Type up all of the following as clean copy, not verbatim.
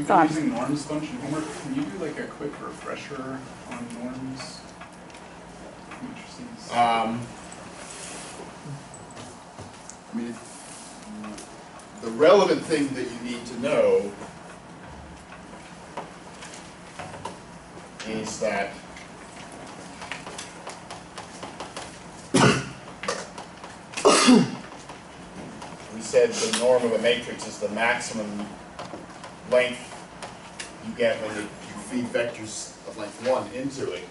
we've been using norms bunch in homework. Can you do like a quick refresher on norms? I mean, the relevant thing that you need to know is that we said the norm of a matrix is the maximum length you get when you feed vectors of length 1 into it.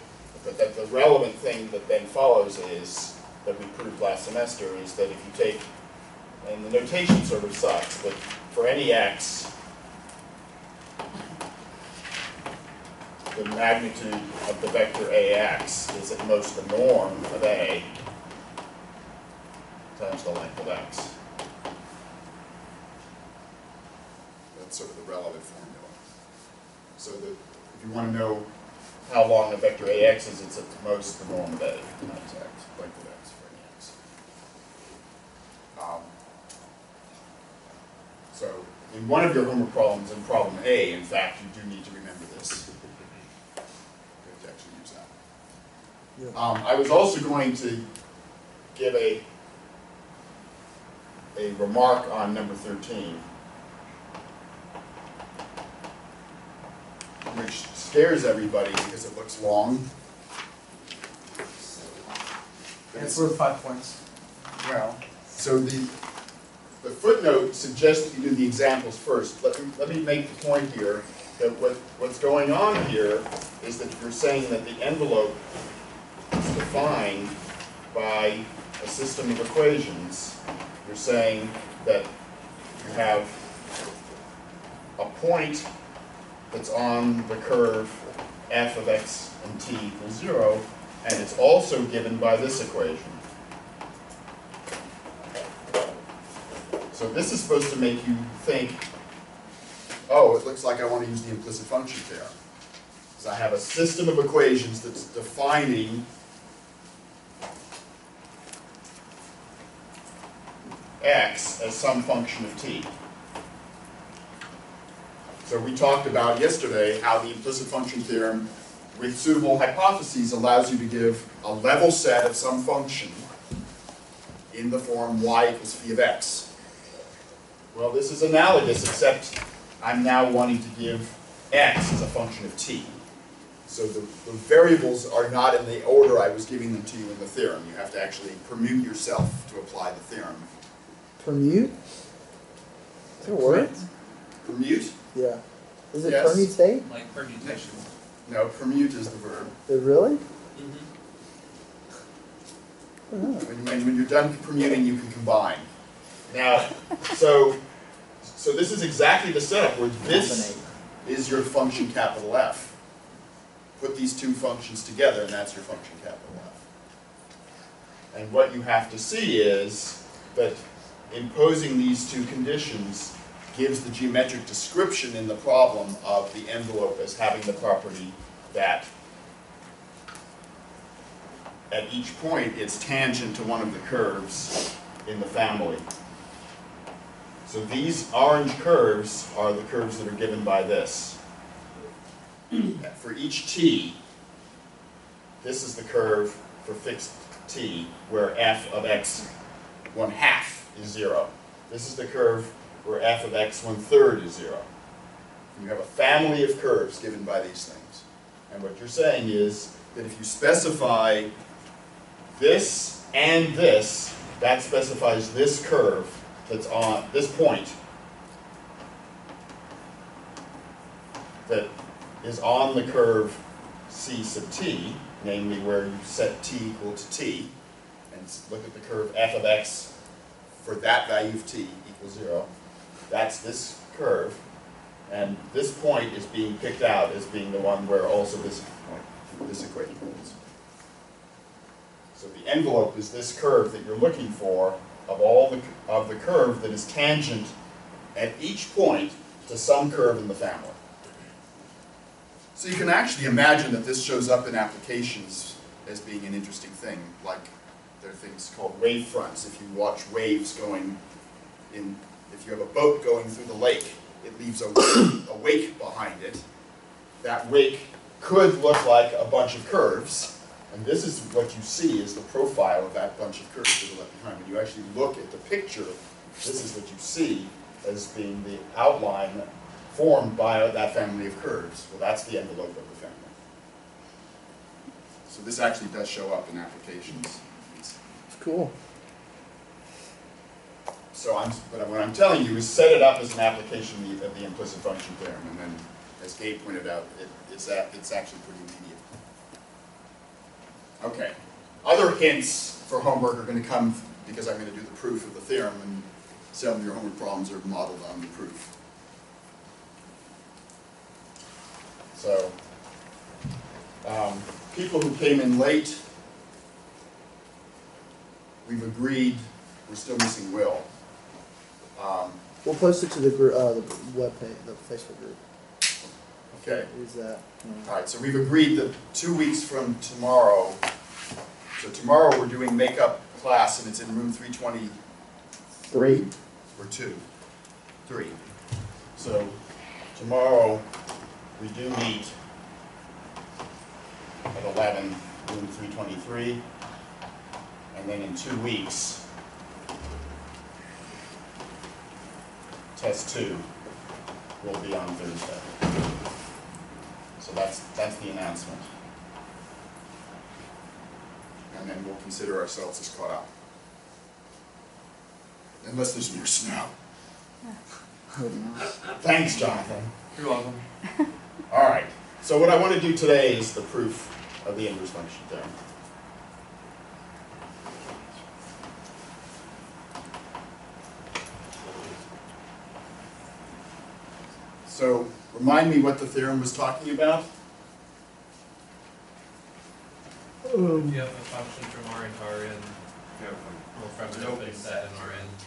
But that the relevant thing that then follows is, that we proved last semester, is that if you take, and the notation sort of sucks, but for any x, the magnitude of the vector ax is at most the norm of a times the length of x. That's sort of the relevant formula. So that if you want to know how long a vector ax is, it's at most the norm of a times x, length of x for any x. So in one of your homework problems, in problem A, in fact, you do need to remember this. You have to actually use that. Yeah. I was also going to give a remark on number 13, which scares everybody because it looks long. It's worth 5 points. Well, so the footnote suggests that you do the examples first. Let me make the point here that what's going on here is that you're saying that the envelope is defined by a system of equations. You're saying that you have a point that's on the curve f of x and t equals 0, and it's also given by this equation. So this is supposed to make you think, oh, it looks like I want to use the implicit function theorem. So I have a system of equations that's defining x as some function of t. So we talked about yesterday how the implicit function theorem with suitable hypotheses allows you to give a level set of some function in the form y equals phi of x. Well, this is analogous, except I'm now wanting to give x as a function of t. So the variables are not in the order I was giving them to you in the theorem. You have to actually permute yourself to apply the theorem. Permute? Is that a word? Permute? Yeah. Is it Yes. permutate? Like permutation. No, permute is the verb. Is it really? Mm-hmm. When you're done permuting, you can combine. Now, so this is exactly the setup where this is your function capital F. Put these two functions together, and that's your function capital F. And what you have to see is that imposing these two conditions gives the geometric description in the problem of the envelope as having the property that at each point it's tangent to one of the curves in the family. So these orange curves are the curves that are given by this. For each t, this is the curve for fixed t where f of x 1/2 is 0. This is the curve where f of x 1/3 is 0. And you have a family of curves given by these things. And what you're saying is that if you specify this and this, that specifies this curve that's on this point that is on the curve c sub t, namely where you set t equal to t, and look at the curve f of x for that value of t equals 0. That's this curve, and this point is being picked out as being the one where also this point, this equation is. So the envelope is this curve that you're looking for of the curve that is tangent at each point to some curve in the family. So you can actually imagine that this shows up in applications as being an interesting thing, like there are things called wave fronts. If you watch waves going in, if you have a boat going through the lake it leaves a wake behind it. That wake could look like a bunch of curves. And this is what you see is the profile of that bunch of curves that are left behind. When you actually look at the picture, this is what you see as being the outline formed by that family of curves. Well, that's the envelope of the family. So this actually does show up in applications. It's cool. So what I'm telling you is set it up as an application of the implicit function theorem, and then, as Gabe pointed out, it's actually pretty immediate. Okay. Other hints for homework are going to come because I'm going to do the proof of the theorem, and some of your homework problems are modeled on the proof. So, people who came in late, we've agreed we're still missing Will. We'll post it to the group, the web page, the Facebook group. Okay. Use that. All right, so we've agreed that 2 weeks from tomorrow, so tomorrow we're doing makeup class, and it's in room 323 or 3. So tomorrow we do meet at 11, room 323, and then in 2 weeks, test 2 will be on Thursday. So that's the announcement. And then we'll consider ourselves as caught up. Unless there's more snow. Thanks, Jonathan. You're welcome. All right. So what I want to do today is the proof of the inverse function theorem. So remind me what the theorem was talking about. You have a function from Rn to Rn, or from an open set in Rn to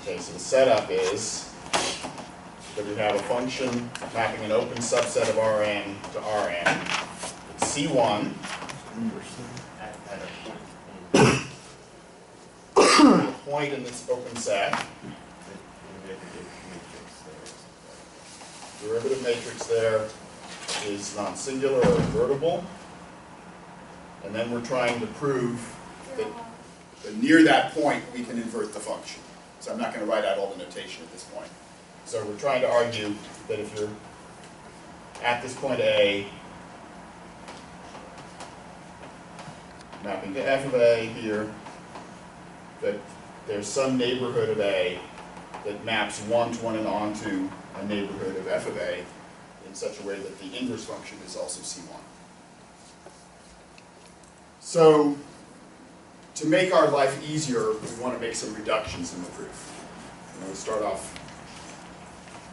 Okay, so the setup is that we have a function mapping an open subset of Rn to Rn. It's C1. A point in this open set. Derivative matrix there is non-singular or invertible. And then we're trying to prove that near that point we can invert the function. So I'm not going to write out all the notation at this point. So we're trying to argue that if you're at this point A, mapping to f of A here, that there's some neighborhood of A that maps 1-to-1 and onto a neighborhood of f of A in such a way that the inverse function is also C1. So to make our life easier, we want to make some reductions in the proof. And we'll start off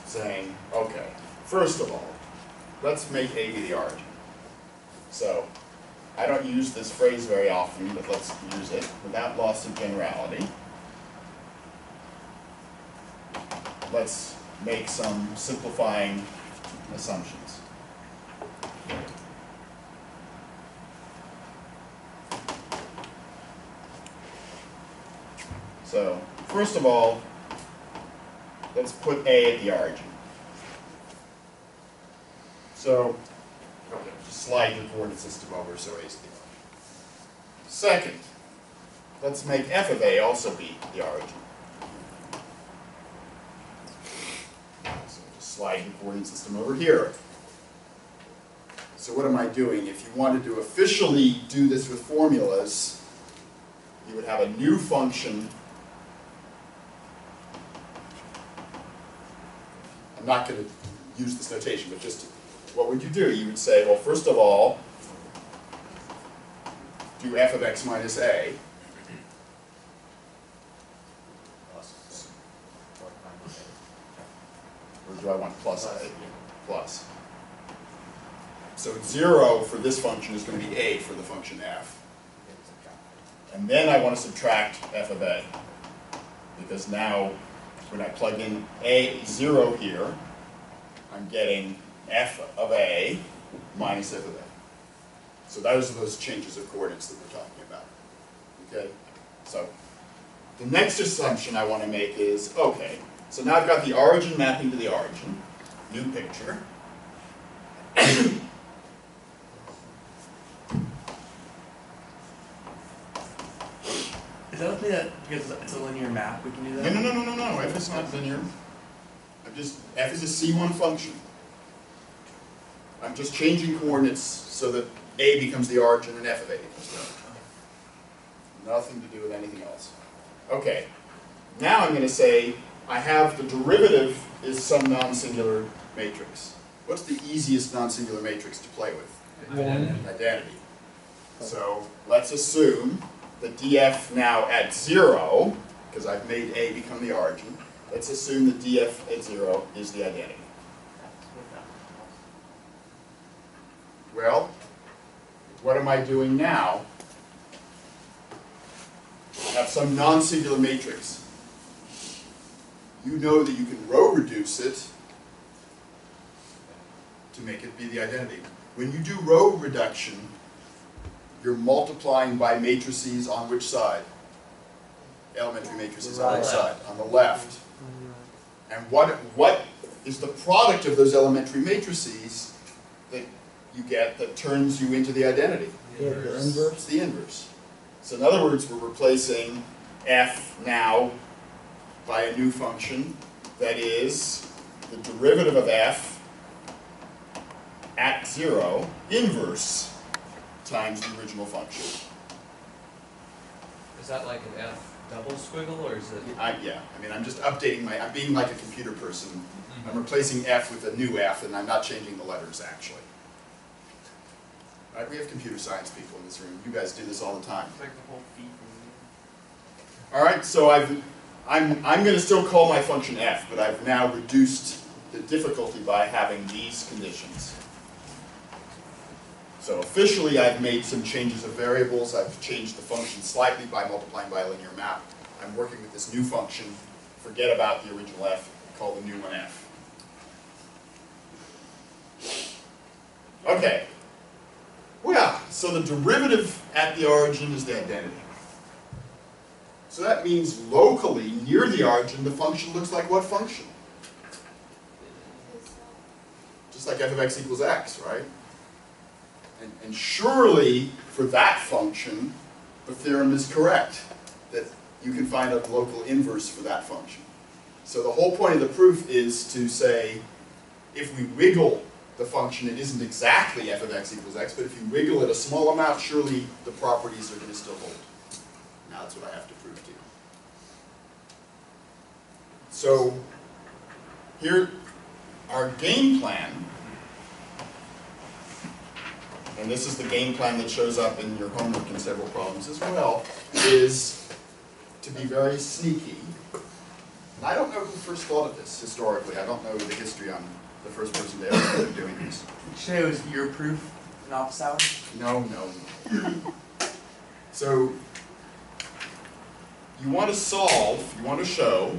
saying, okay, first of all, let's make A be the origin. So I don't use this phrase very often, but let's use it without loss of generality. Let's make some simplifying assumptions. So, first of all, let's put A at the origin. So, okay, just slide the coordinate system over so A is the origin. Second, let's make f of A also be the origin. So just slide the coordinate system over here. So what am I doing? If you wanted to officially do this with formulas, you would have a new function. I'm not going to use this notation, but just what would you do? You would say, well, first of all, do f of x minus a. Or do I want plus a? Plus. So 0 for this function is going to be a for the function f. And then I want to subtract f of a. Because now, when I plug in a0 here, I'm getting f of a minus f of a. So those are those changes of coordinates that we're talking about. Okay? So The next assumption I want to make is, okay, so now I've got the origin mapping to the origin, new picture. Is that okay that because it's a linear map, we can do that? No, f is not linear. F is a C1 function. I'm just changing coordinates so that A becomes the origin and f of A becomes the origin. Nothing to do with anything else. Okay, now I'm going to say I have the derivative is some non-singular matrix. What's the easiest non-singular matrix to play with? Identity. So let's assume that df now at 0, because I've made A become the origin, let's assume that df at 0 is the identity. Well, what am I doing now? I have some non-singular matrix. You know that you can row reduce it to make it be the identity. When you do row reduction, you're multiplying by matrices on which side? Elementary matrices on which side? On the left. And what is the product of those elementary matrices that you get that turns you into the identity? The inverse. It's the inverse. So in other words, we're replacing f now by a new function that is the derivative of f at 0 inverse times the original function. Is that like an F double squiggle, or is it? Yeah, I mean, I'm just updating I'm being like a computer person. I'm replacing f with a new f, and I'm not changing the letters, actually. Right, we have computer science people in this room. You guys do this all the time. It's like the whole feed. All right, so I'm going to still call my function f, but I've now reduced the difficulty by having these conditions. So officially, I've made some changes of variables. I've changed the function slightly by multiplying by a linear map. I'm working with this new function. Forget about the original f. Call the new one f. Okay. Well, so the derivative at the origin is the identity. So that means locally, near the origin, the function looks like what function? Just like f of x equals x, right? And surely, for that function, the theorem is correct, that you can find a local inverse for that function. So the whole point of the proof is to say, if we wiggle the function, it isn't exactly f of x equals x, but if you wiggle it a small amount, surely the properties are going to still hold. Now that's what I have to prove to you. So here, our game plan, and this is the game plan that shows up in your homework and several problems as well, is to be very sneaky. And I don't know who first thought of this historically. I don't know the history on the first person to ever start doing this. Shows your proof in office hours? No. So you want to solve, you want to show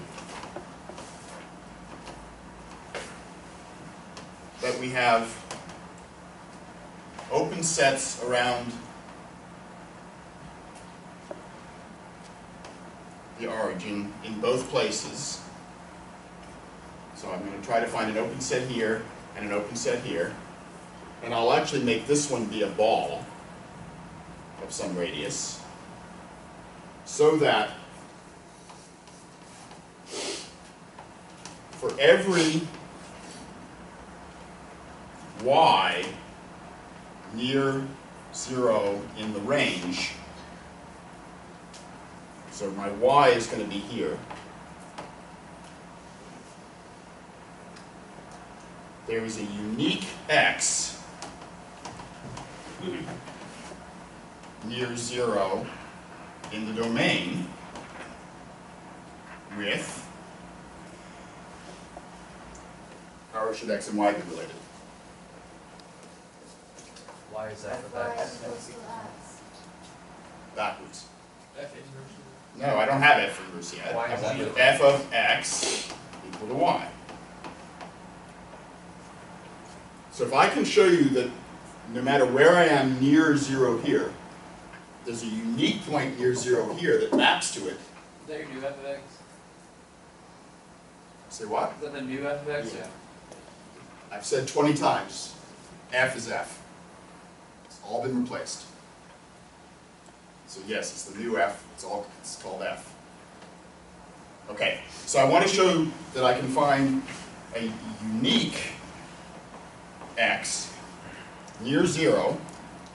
that we have open sets around the origin in both places. So I'm going to try to find an open set here and an open set here. And I'll actually make this one be a ball of some radius, so that for every y near 0 in the range, so my y is going to be here, there is a unique x near 0 in the domain with, how should x and y be related? Why is that F for y that? equals to x. Backwards. F inverse. No, I don't have f inverse yet. Why I is want that? f of x equal to y. So if I can show you that no matter where I am near 0 here, there's a unique point near 0 here that maps to it, Is that your new f of x? Say what? Is that the new f of x? Yeah. I've said 20 times, f is f. It's all been replaced. So yes, it's the new f, it's called f. Okay, so I want to show that I can find a unique x near 0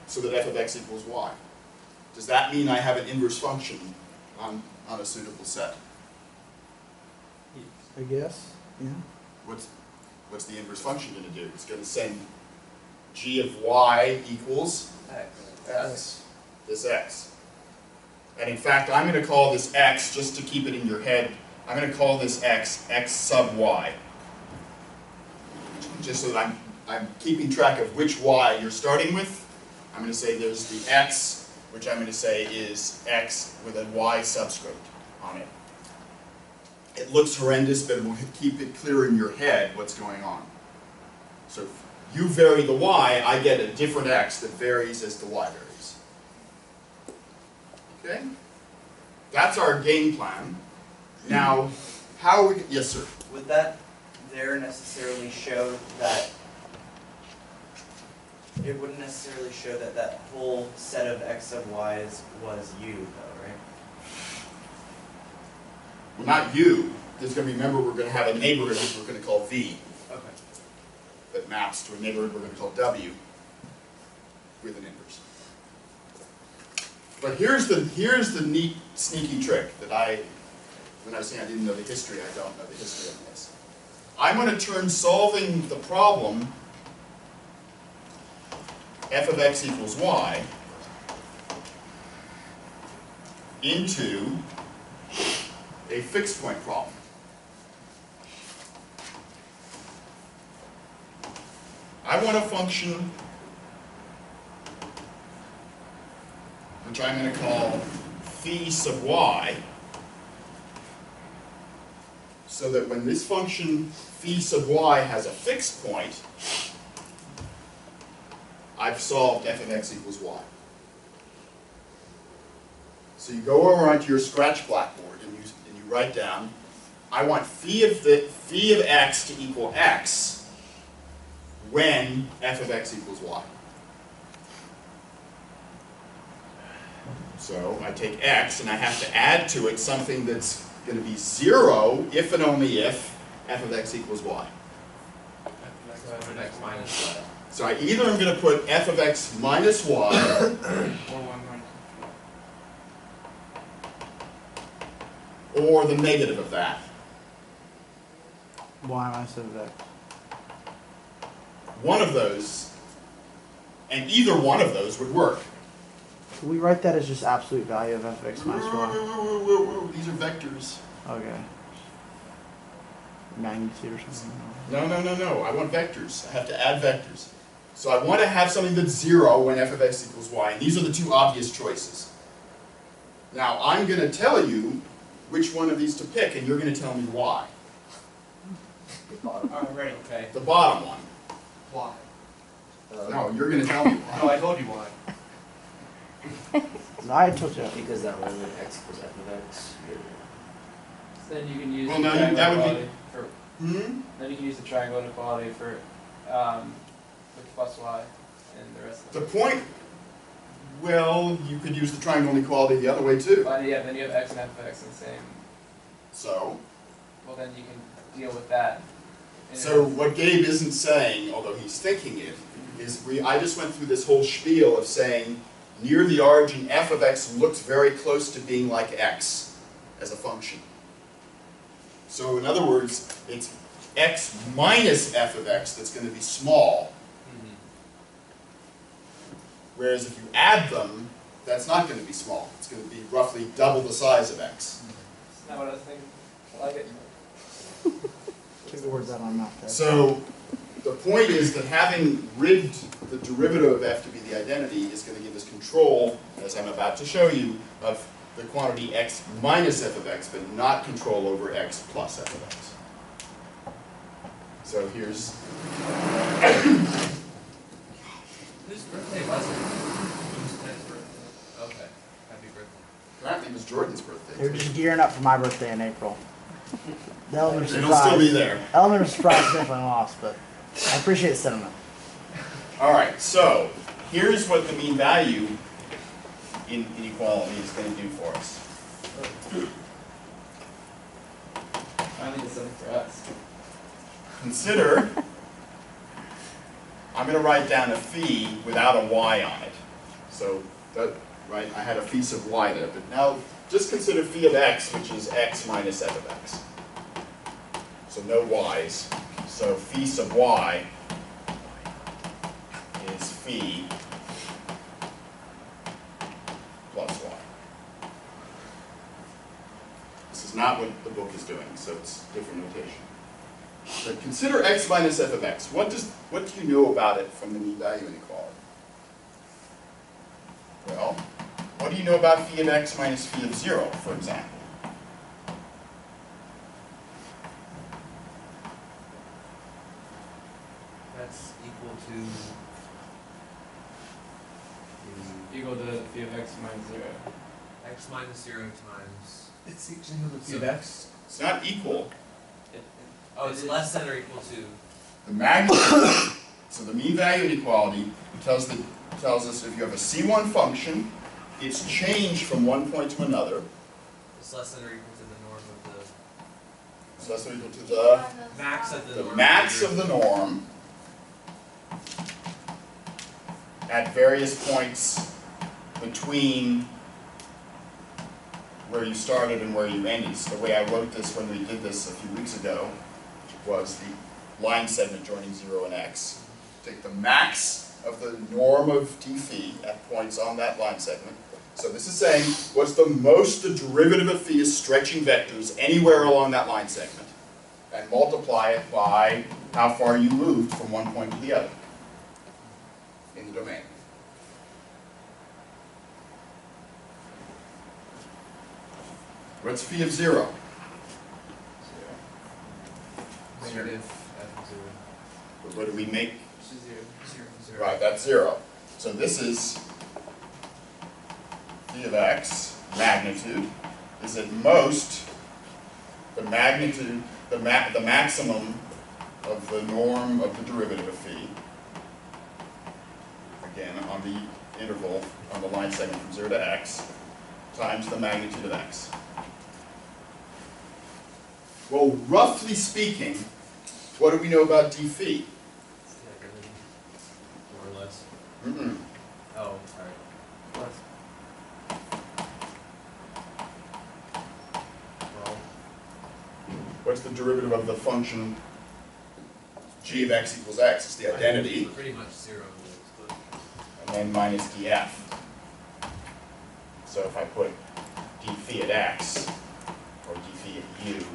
so that f of x equals y. Does that mean I have an inverse function on a suitable set? I guess. Yeah. What's the inverse function going to do? It's going to send g of y equals x, this x. And in fact, I'm going to call this x, just to keep it in your head, I'm going to call this x sub y. Just so that I'm keeping track of which y you're starting with. I'm going to say there's the x, which I'm going to say is x with a y subscript on it. It looks horrendous, but we'll keep it clear in your head what's going on. So if you vary the y, I get a different x that varies as the y varies. Okay? That's our game plan. Now, how we... Yes, sir? Would that there necessarily show that... It wouldn't necessarily show that that whole set of x sub y's was u, though, right? Well, not u. There's going to be, remember, we're going to have a neighborhood which we're going to call v. Okay. That maps to a neighborhood we're going to call w with an inverse. But here's the neat, sneaky trick that when I was saying I didn't know the history, I don't know the history of this. I'm going to turn solving the problem f of x equals y into a fixed point problem. I want a function which I'm going to call phi sub y, so that when this function phi sub y has a fixed point, I've solved f of x equals y. So you go over onto your Scratch blackboard and you write down, I want phi of x to equal x when f of x equals y. So I take x and I have to add to it something that's going to be 0 if and only if f of x equals y. F of x minus y. So I either am going to put f of x minus y Or 1 minus. or the negative of that. Y minus f of x. One of those, and either one of those would work. Can we write that as just absolute value of f of x minus y? Whoa. These are vectors. Okay. Magnitude or something? No. I want vectors. I have to add vectors. So I want to have something that's 0 when f of x equals y. And these are the two obvious choices. Now I'm going to tell you which one of these to pick, and you're going to tell me why. Alright, ready. Okay. The bottom one. Why? No, you're going to tell me why. No, I told you why. No, I told you. Because that one when x equals f of x. So then you can use Well, the no, triangle that would be- inequality for. Then you can use the triangle inequality for with plus y and the rest of The them. point, well, you could use the triangle inequality the other way too. But yeah, then you have x and f of x in the same. So, Well, then you can deal with that. so what Gabe isn't saying, although he's thinking it, is I just went through this whole spiel of saying near the origin f of x looks very close to being like x as a function. So in other words, it's x minus f of x that's going to be small. Whereas if you add them, that's not going to be small. It's going to be roughly double the size of x. Isn't that what I was thinking? I like it. Take the words out of my mouth there. So the point is that having rigged the derivative of f to be the identity is going to give us control, as I'm about to show you, of the quantity x minus f of x, but not control over x plus f of x. So here's... Whose birthday was it? Whose 10th birthday? Okay. Happy birthday. Apparently it was Jordan's birthday. They're just gearing up for my birthday in April. The element of It'll still be surprise. there. Element of surprise is definitely lost, but I appreciate the sentiment. All right, so here's what the mean value inequality is going to do for us. Finally, it's something for us. Consider, I'm going to write down a phi without a y on it. So, that, right, I had a phi sub y there, but now just consider phi of x, which is x minus f of x. So no y's. So phi sub y is phi plus y. This is not what the book is doing, so it's different notation. But consider x minus f of x. What do you know about it from the mean value inequality? Well, what do you know about phi of x minus phi of 0, for example? That's equal to phi of x minus 0. X minus 0 times. It's equal to phi of x. It's not equal. Oh, it's less than or equal to. The magnitude, so the mean value inequality tells us if you have a C1 function, its change from one point to another. It's less than or equal to the norm of the. It's less than or equal to the Max of the norm. max of the norm at various points between where you started and where you ended. So the way I wrote this when we did this a few weeks ago was the line segment joining 0 and x. Take the max of the norm of d phi at points on that line segment. So this is saying what's the most the derivative of phi is stretching vectors anywhere along that line segment, and multiply it by how far you moved from one point to the other in the domain. What's phi of 0? Negative f of 0. What do we make? Which is 0. 0. 0. Right, that's 0. So this is phi of x, magnitude, is at most the magnitude, the maximum of the norm of the derivative of phi, again, on the interval, on the line segment from 0 to x, times the magnitude of x. Well, roughly speaking, what do we know about d phi? More or less. Mm-mm. Oh, sorry. Plus. Well, What's the derivative of the function g of x equals x? It's the identity. pretty much 0. And then minus df. So if I put d phi at x, or d phi at u,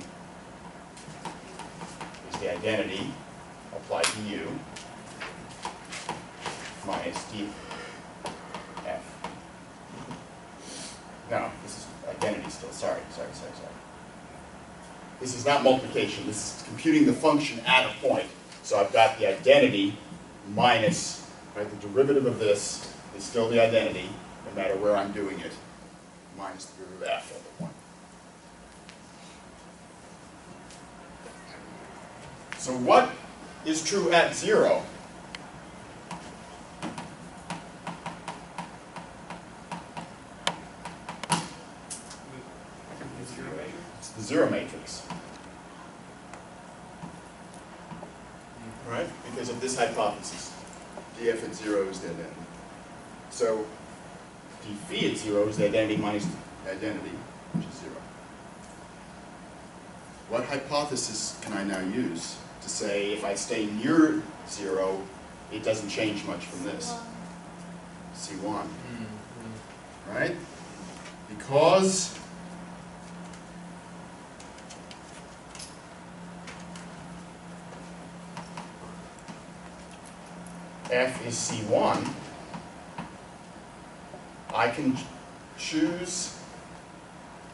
is the identity applied to u, minus df. No, this is identity still, sorry. This is not multiplication, this is computing the function at a point. So I've got the identity minus, right, the derivative of this is still the identity, no matter where I'm doing it, minus the derivative of f at the point. So what is true at 0? It's the 0 matrix. Right? Because of this hypothesis. df at 0 is the identity. So d phi at 0 is the identity minus the identity, which is 0. What hypothesis can I now use to say if I stay near 0, it doesn't change much from this? C1. Right? Because f is C1, I can choose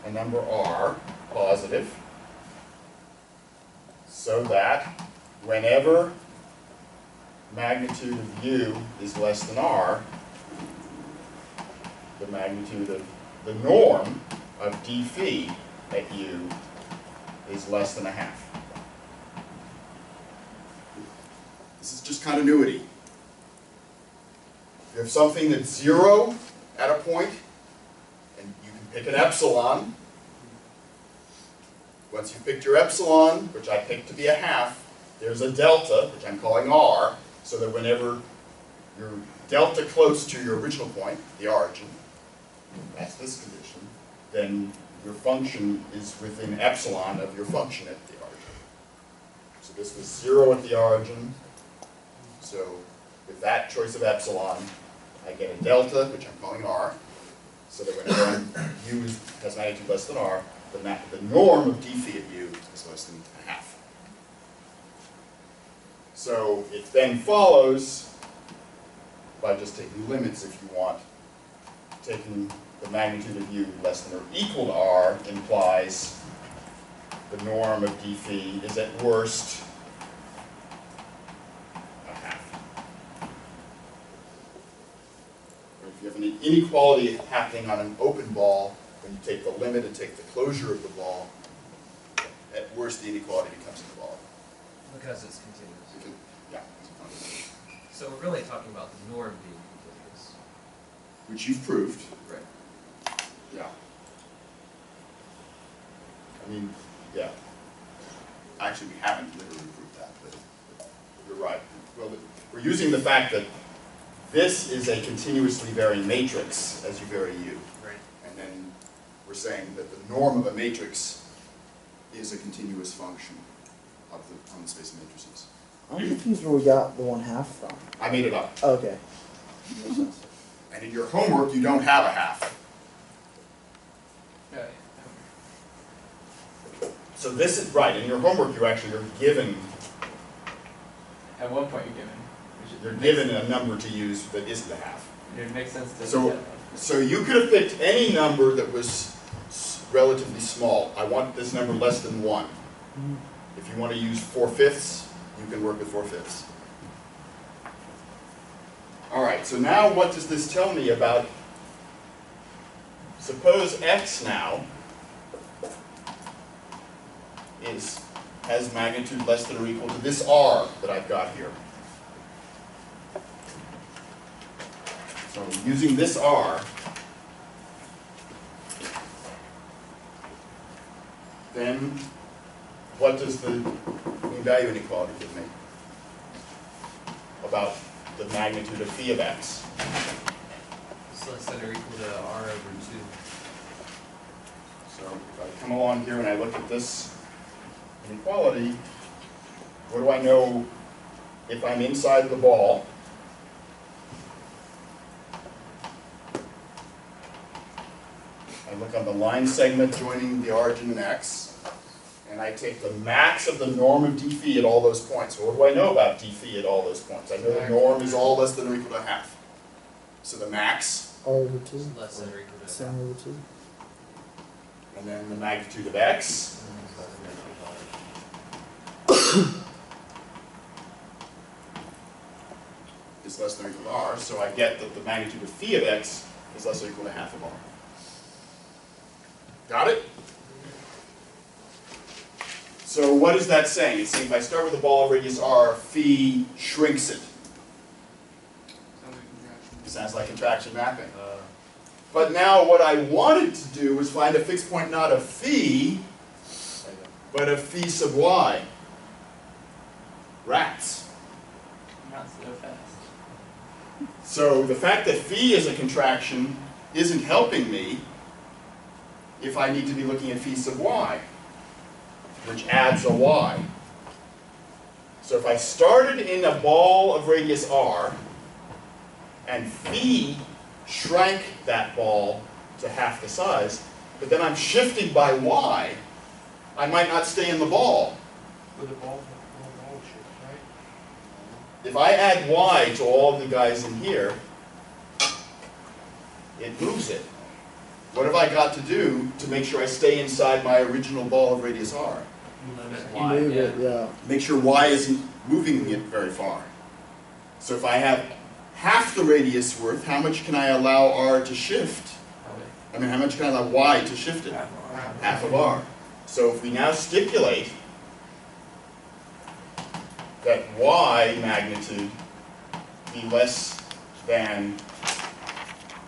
a number r, positive, so that whenever magnitude of u is less than r, the magnitude of the norm of d phi at u is less than a half. This is just continuity. You have something that's 0 at a point, and you can pick an epsilon. Once you've picked your epsilon, which I picked to be a half, there's a delta, which I'm calling r, so that whenever your delta close to your original point, the origin, that's this condition, then your function is within epsilon of your function at the origin. So this was 0 at the origin. So with that choice of epsilon, I get a delta, which I'm calling r, so that whenever u has magnitude less than r, the norm of d phi at u is less than a half. So it then follows, by just taking limits if you want, taking the magnitude of u less than or equal to r implies the norm of d phi is at worst a half. Or if you have an inequality happening on an open ball, when you take the limit and take the closure of the ball, at worst the inequality becomes inequality. Because it's continuous. Yeah. So we're really talking about the norm being continuous. Which you've proved. Right. Yeah. I mean, yeah. Actually, we haven't literally proved that, but you're right. Well, we're using the fact that this is a continuously varying matrix as you vary u. Right. And then we're saying that the norm of a matrix is a continuous function of on the space of matrices. I'm confused where we got the 1/2 from. I made it up. Okay. Makes sense. And in your homework, you don't have a half. Yeah. So this is, right, in your homework, you actually are given, At one point you're given. you're given a number to use that isn't a half. It makes sense to. So you could have picked any number that was relatively small. I want this number less than 1. If you want to use 4/5, you can work with 4/5. All right, so now what does this tell me about, suppose x now has magnitude less than or equal to this r that I've got here. So using this r, then what does the mean value inequality give me about the magnitude of phi of x? It's less than or equal to r over 2. So if I come along here and I look at this inequality, what do I know if I'm inside the ball? I look on the line segment joining the origin and x, and I take the max of the norm of d phi at all those points. So what do I know about d phi at all those points? I know the norm is all less than or equal to a half. So the max, R over 2. It's less than or equal to Same over 2. and then the magnitude of x, is less than or equal to r, so I get that the magnitude of phi of x is less than or equal to half of r. Got it? So what is that saying? It's saying if I start with a ball of radius r, phi shrinks it. Sounds like contraction mapping. But now what I wanted to do was find a fixed point not of phi, but of phi sub y. Rats. Not so fast. So the fact that phi is a contraction isn't helping me if I need to be looking at phi sub y, which adds a y. So if I started in a ball of radius r, and phi shrank that ball to half the size, but then I'm shifting by y, I might not stay in the ball. With the ball shape, right? If I add y to all the guys in here, it moves it. What have I got to do to make sure I stay inside my original ball of radius r? limit You y. move Yeah. it, yeah. Make sure y isn't moving it very far. So if I have half the radius worth, how much can I allow r to shift? I mean, how much can I allow y to shift it? Half of r. So if we now stipulate that y magnitude be less than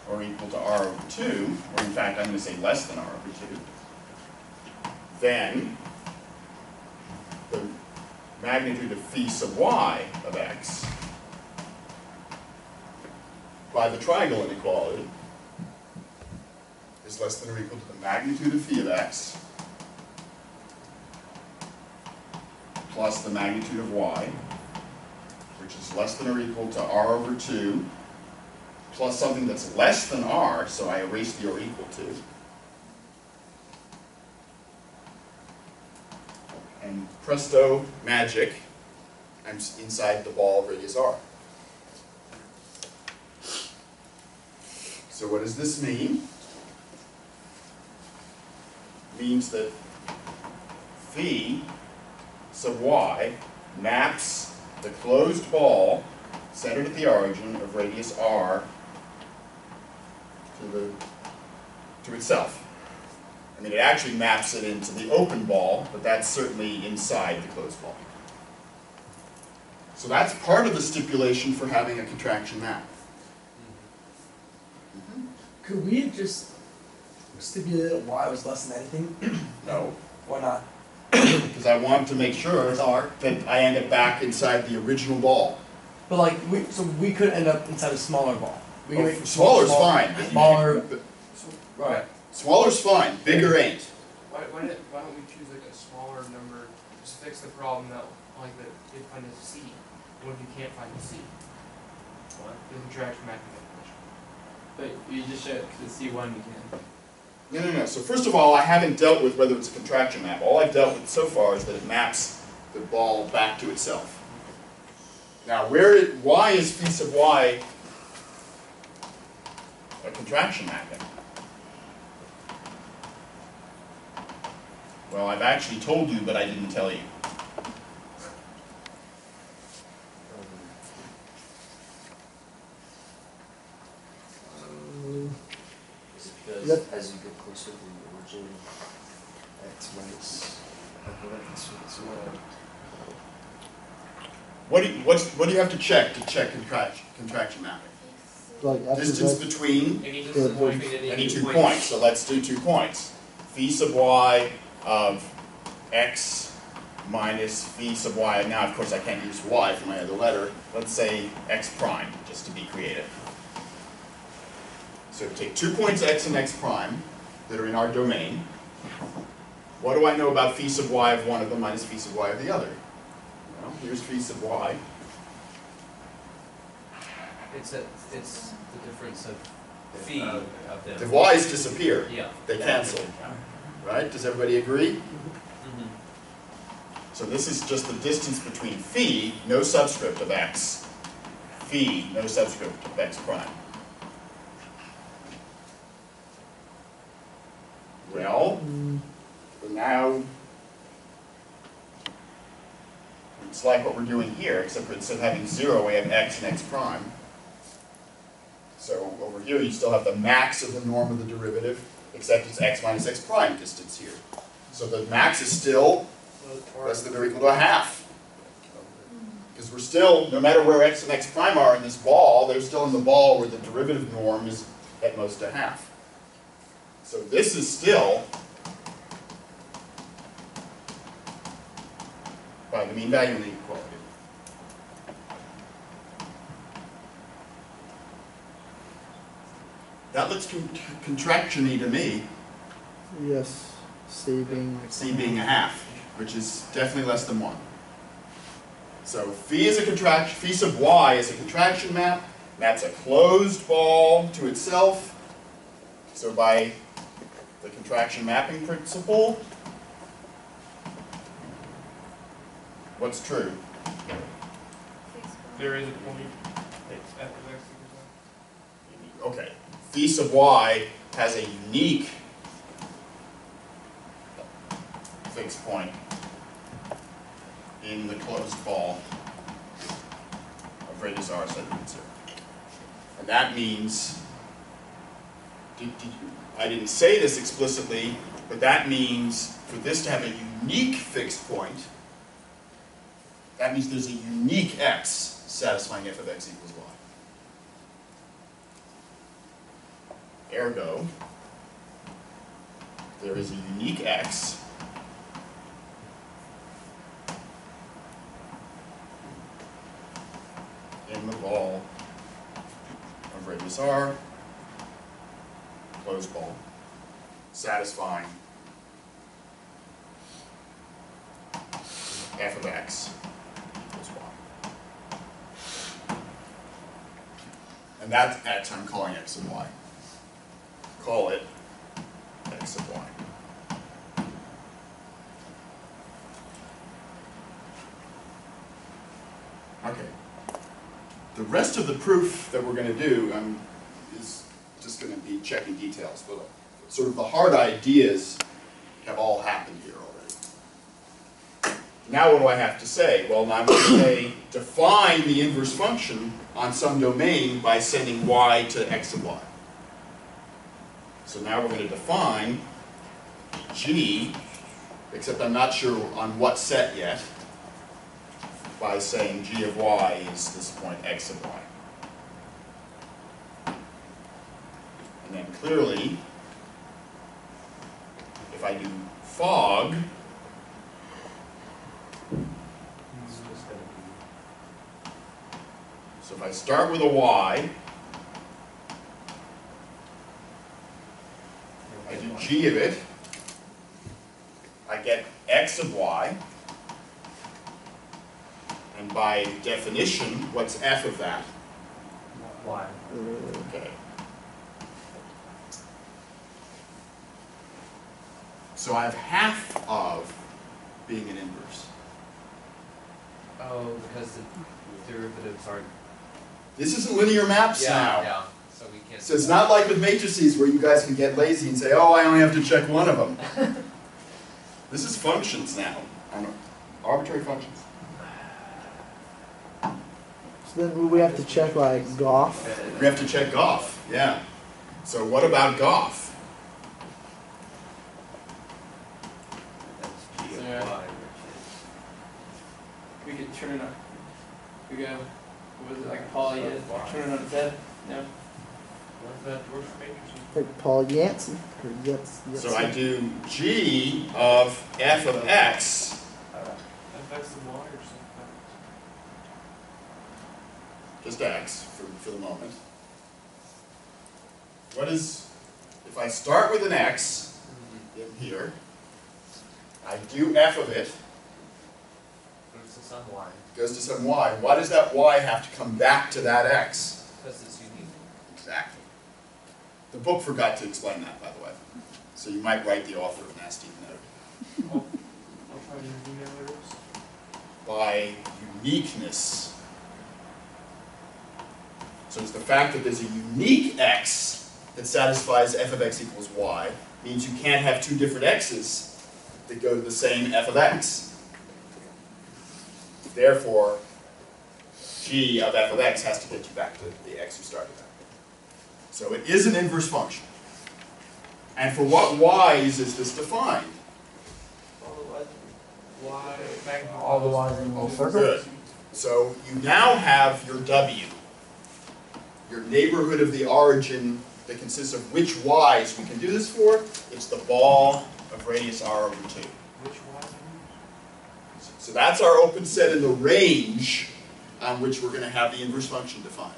or equal to r over 2, or in fact I'm going to say less than r over 2, then the magnitude of phi sub y of x by the triangle inequality is less than or equal to the magnitude of phi of x plus the magnitude of y, which is less than or equal to r over 2, plus something that's less than r, so I erase the or equal to. And presto magic, I'm inside the ball of radius r. So what does this mean? It means that phi sub y maps the closed ball centered at the origin of radius r to itself. I mean, it actually maps it into the open ball, but that's certainly inside the closed ball. So that's part of the stipulation for having a contraction map. Could we just stipulate that y was less than anything? No, Why not? because I want to make sure that I end up back inside the original ball. But like, so we could end up inside a smaller ball. We can Oh, make smaller's fine. but you Smaller. can't- Right. Smaller's fine, bigger ain't. Why don't we choose like a smaller number, just fix the problem that, like, that you find a C. What if you can't find a C? What? The contraction map definition. But you just showed, because it's C1 you can. No. So first of all, I haven't dealt with whether it's a contraction map. All I've dealt with so far is that it maps the ball back to itself. Now, why is phi sub y a contraction mapping? Well, I've actually told you, but I didn't tell you. Is it because Yep. as you get closer to the origin, x minus x is What do you have to check contraction mapping? Like after Distance that, between Any Yeah, distance but- between any 2 points. So let's do 2 points. Phi sub y of x minus phi sub y. Now, of course, I can't use y for my other letter. Let's say x prime, just to be creative. So take 2 points x and x prime that are in our domain. What do I know about phi sub y of one of them minus phi sub y of the other? Well, here's phi sub y. It's the difference of phi of them. The y's disappear. Yeah. They cancel. Right? Does everybody agree? Mm-hmm. So this is just the distance between phi, no subscript of x, phi, no subscript of x prime. Well, now it's like what we're doing here, except for instead of having 0, we have x and x prime. So over here you still have the max of the norm of the derivative, except it's x minus x prime distance here. So the max is still less than or equal to a half. Because we're still, no matter where x and x prime are in this ball, they're still in the ball where the derivative norm is at most a half. So this is still by the mean value inequality. That looks contraction-y to me, yes, saving. C being a half, which is definitely less than 1. So phi is a contraction, phi sub y is a contraction map, maps a closed ball to itself. So by the contraction mapping principle, what's true? There is a point f of x equals Okay, phi sub y has a unique fixed point in the closed ball of radius r set to 0. And that means I didn't say this explicitly, but that means for this to have a unique fixed point, that means there's a unique x satisfying f of x equals y. Ergo, there is a unique x in the ball of radius r, closed ball, satisfying f of x equals y. And that x I'm calling x of y. Call it x of y. Okay. The rest of the proof that we're going to do is just going to be checking details, but sort of the hard ideas have all happened here already. Now what do I have to say? Well, now I'm going to say define the inverse function on some domain by sending y to x of y. So now we're going to define g, except I'm not sure on what set yet, by saying g of y is this point x of y. And then clearly, if I do fog, so if I start with a y, I do g of it, I get x of y, and by definition, what's f of that? Y. Okay. So I have half of being an inverse. Oh, because the derivatives aren't. This isn't linear maps now. Yeah. So we can't. So it's not like with matrices where you guys can get lazy and say, oh, I only have to check one of them. This is functions now. Arbitrary functions. So then we have to check like Goff. We have to check Goff, yeah. So what about Goff? That's G of Yeah. Y, We could turn it on. We go. Was it like Paul? Yeah. Turn it on its head. No. What's that dwarf matrix? Like Paul Yancey. Or Yancey. So I do g of f of x. Affects the y or something. Just x for the moment. What is, if I start with an x in here, I do f of it, It's the some y. goes to some y. Why does that y have to come back to that x? Because it's unique. Exactly. The book forgot to explain that, by the way. So you might write the author a nasty note. I'll try to email it. By uniqueness. So it's the fact that there's a unique x that satisfies f of x equals y, means you can't have two different x's that go to the same f of x. Therefore, g of f of x has to get you back to the x you started at. So it is an inverse function. And for what y's is this defined? Why? All the Y's in one circle. Good. So you now have your w, your neighborhood of the origin that consists of which y's we can do this for. It's the ball of radius r over 2. Which Y? So that's our open set in the range on which we're going to have the inverse function defined.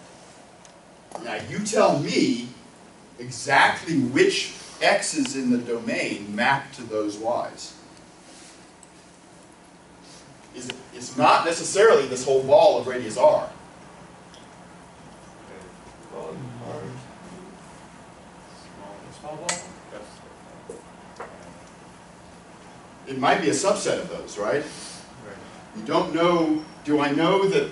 Now you tell me exactly which x's in the domain map to those y's. It's not necessarily this whole ball of radius r. Small ball? It might be a subset of those, right? You don't know, do I know that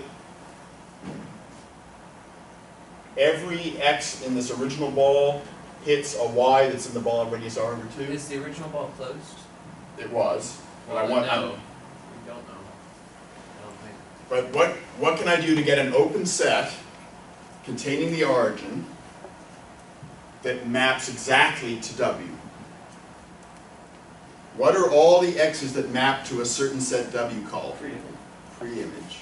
every x in this original ball hits a y that's in the ball of radius r over 2? Is the original ball closed? It was. But I Well, want, no. We don't know. I don't think. but what can I do to get an open set containing the origin that maps exactly to W? What are all the x's that map to a certain set W called? Pre-image.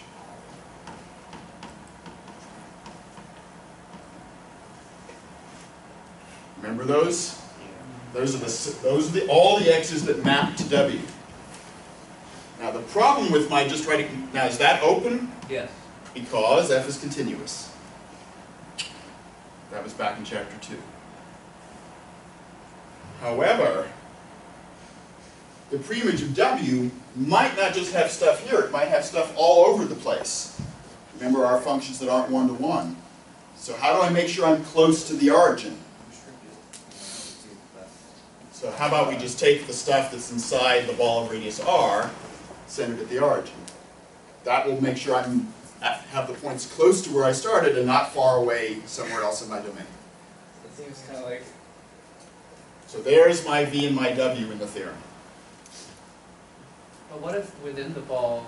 Remember those? Those are all the x's that map to W. Now the problem with my just writing, now is that open? Yes. Because f is continuous. That was back in chapter 2. However, the preimage of W might not just have stuff here, it might have stuff all over the place. Remember our functions that aren't one-to-one. So how do I make sure I'm close to the origin? So how about we just take the stuff that's inside the ball of radius r, send it at the origin. That will make sure I have the points close to where I started and not far away somewhere else in my domain. It seems kind of like. So there's my v and my w in the theorem. But what if within the ball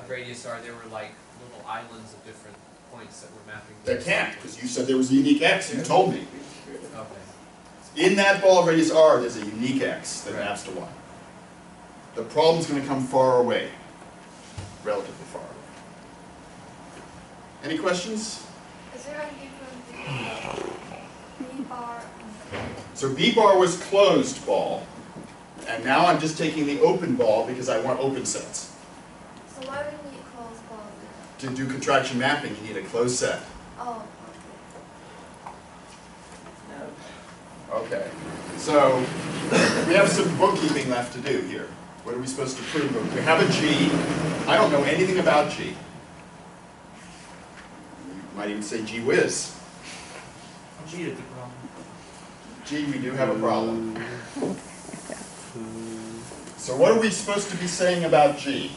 of radius r there were like little islands of different points that were mapping? They can't, because you said there was a unique x, you told me. Okay. In that ball of radius r, there's a unique x that maps to y. The problem's going to come far away, relatively far away. Any questions? Is there any difference between B bar and So B bar was closed ball, and now I'm just taking the open ball because I want open sets. so why do you need closed ball then? To do contraction mapping, you need a closed set. Oh, Okay, so we have some bookkeeping left to do here. What are we supposed to prove? We have a G. I don't know anything about G. You might even say gee whiz. G is the problem. Gee, we do have a problem. So what are we supposed to be saying about G?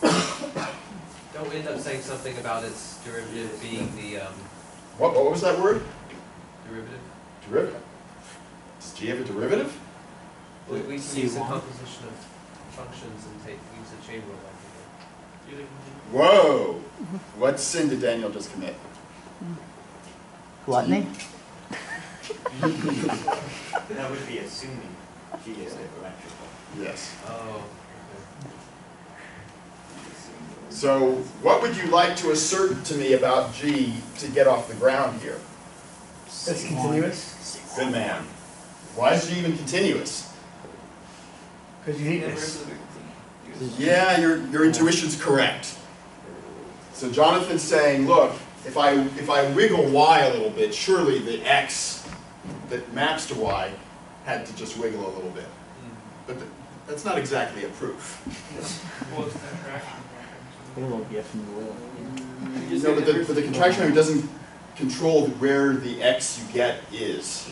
Don't we end up saying something about its derivative being the What was that word? derivative? Derivative. Does G have a derivative? We can use the composition of functions and use a chain rule like we did. Whoa! What sin did Daniel just commit? Gluttony? That would be assuming G is differentiable. Yes. Oh. So what would you like to assert to me about G to get off the ground here? It's continuous. Good man. Why is G even continuous? Because uniqueness. Yeah, your intuition's correct. So Jonathan's saying, look, if I wiggle y a little bit, surely the x that maps to y had to just wiggle a little bit. But that's not exactly a proof. Well, it's contraction. Put a little gif in the will. No, but the contraction method doesn't control where the x you get is.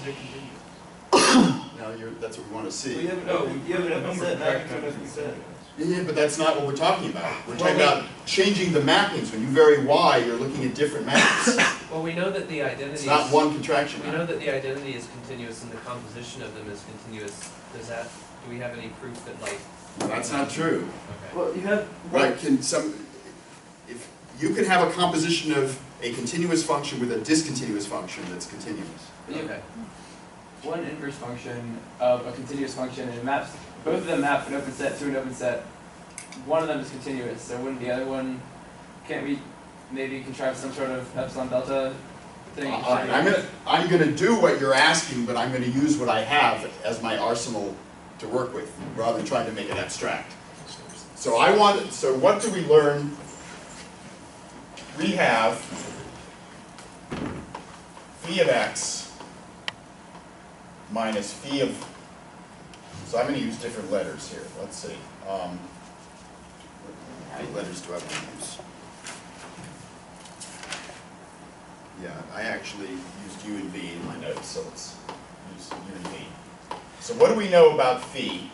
Now that's what we want to see. You haven't said that. Yeah, but that's not what we're talking about. We're talking about changing the mappings. When you vary y, you're looking at different maps. Well, we know that the identity It's not one contraction we map. know that the identity is continuous and the composition of them is continuous. Do we have any proof that like? That's not true. Okay. Well, you have. Right? If you can have a composition of a continuous function with a discontinuous function that's continuous. Okay. One inverse function of a continuous function, and it maps, both of them map an open set to an open set. One of them is continuous, so wouldn't the other one, can't we maybe contrive some sort of epsilon delta thing? I'm gonna do what you're asking, but I'm gonna use what I have as my arsenal to work with, rather than trying to make it abstract. So what do we learn? We have phi of x minus phi of, so I'm going to use different letters here. Let's see. How many letters do I want to use? Yeah, I actually used U and V in my notes, so let's use U and V. So what do we know about phi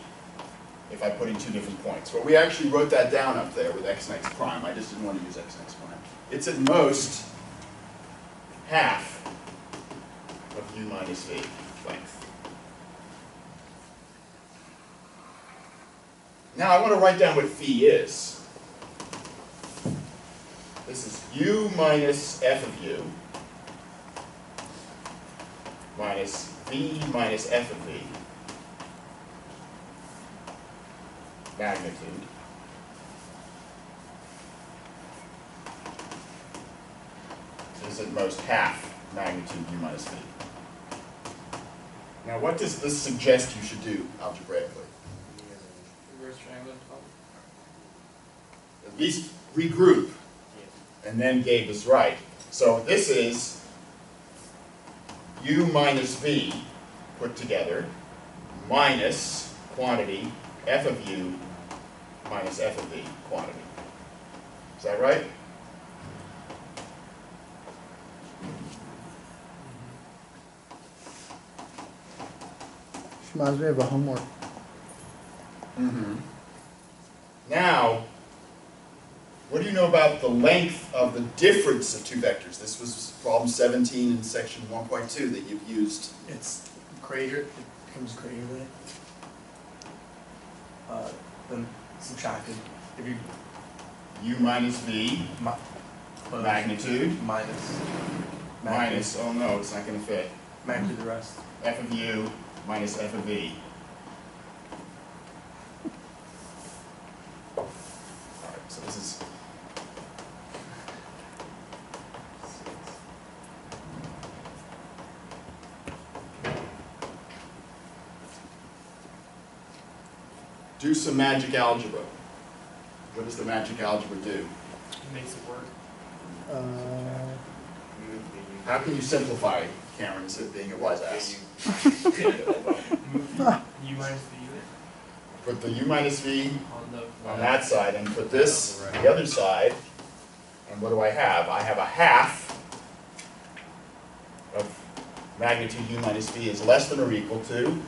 if I put in two different points? Well, we actually wrote that down up there with x and x prime. I just didn't want to use x and x prime. It's at most half of U minus V length. Now I want to write down what phi is. This is U minus f of U minus v minus f of v magnitude is at most half magnitude u minus v. Now what does this suggest you should do algebraically? Reverse triangle problem. At least regroup and then Gabe is right. So this is u minus v put together minus quantity f of u minus f of v quantity. Is that right? Which reminds me of a homework. Mm-hmm. Now, what do you know about the length of the difference of two vectors? This was problem 17 in section 1.2 that you've used. It's greater, it becomes greater than subtracted. If you U minus v close magnitude minus oh no, it's not going to fit. magnitude the rest. F of u minus f of v. Alright, so this is do some magic algebra. What does the magic algebra do? It makes it work. How can you simplify, Cameron, instead of being a wise ass? U minus the unit Put the u minus v On the on that side and put this on the other side. And what do I have? I have a half of magnitude u minus v is less than or equal to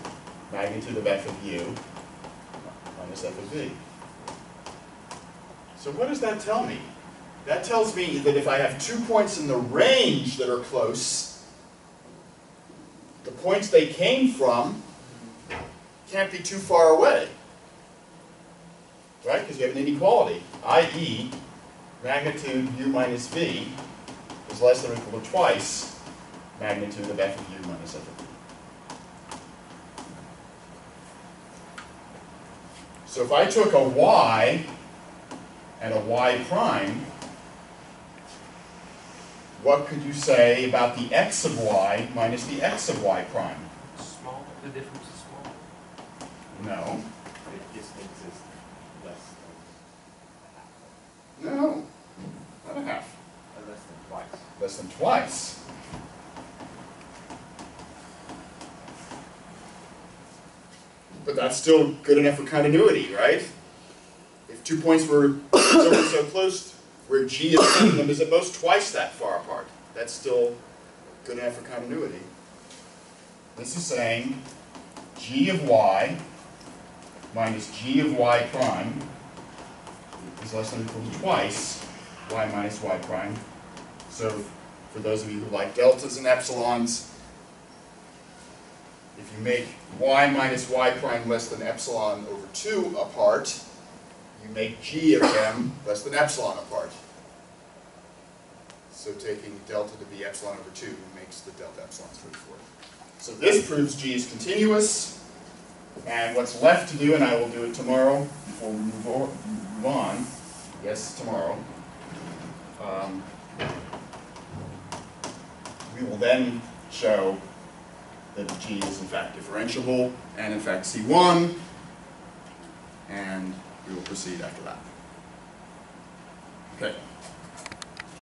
magnitude of f of u minus f of v. So what does that tell me? That tells me that if I have 2 points in the range that are close, the points they came from can't be too far away. Right? Because you have an inequality, i.e. magnitude u minus v is less than or equal to twice magnitude of f of u minus f of v. So if I took a y and a y prime, what could you say about the x of y minus the x of y prime? small. The difference is small. No. It just makes it less No. Not a half. than less than twice. Less than twice. But that's still good enough for continuity, right? If 2 points were so close, where g is sending them is at most twice that far apart. That's still good enough for continuity. This is saying g of y minus g of y prime is less than or equal to twice y minus y prime. So for those of you who like deltas and epsilons, if you make y minus y prime less than epsilon over 2 apart, you make g of them less than epsilon apart. So taking delta to be epsilon over 2 makes the delta epsilon straightforward. So this proves g is continuous. And what's left to do, and I will do it tomorrow before we move on. Yes, tomorrow. We will then show that g is in fact differentiable and in fact C1, and we will proceed after that. Okay.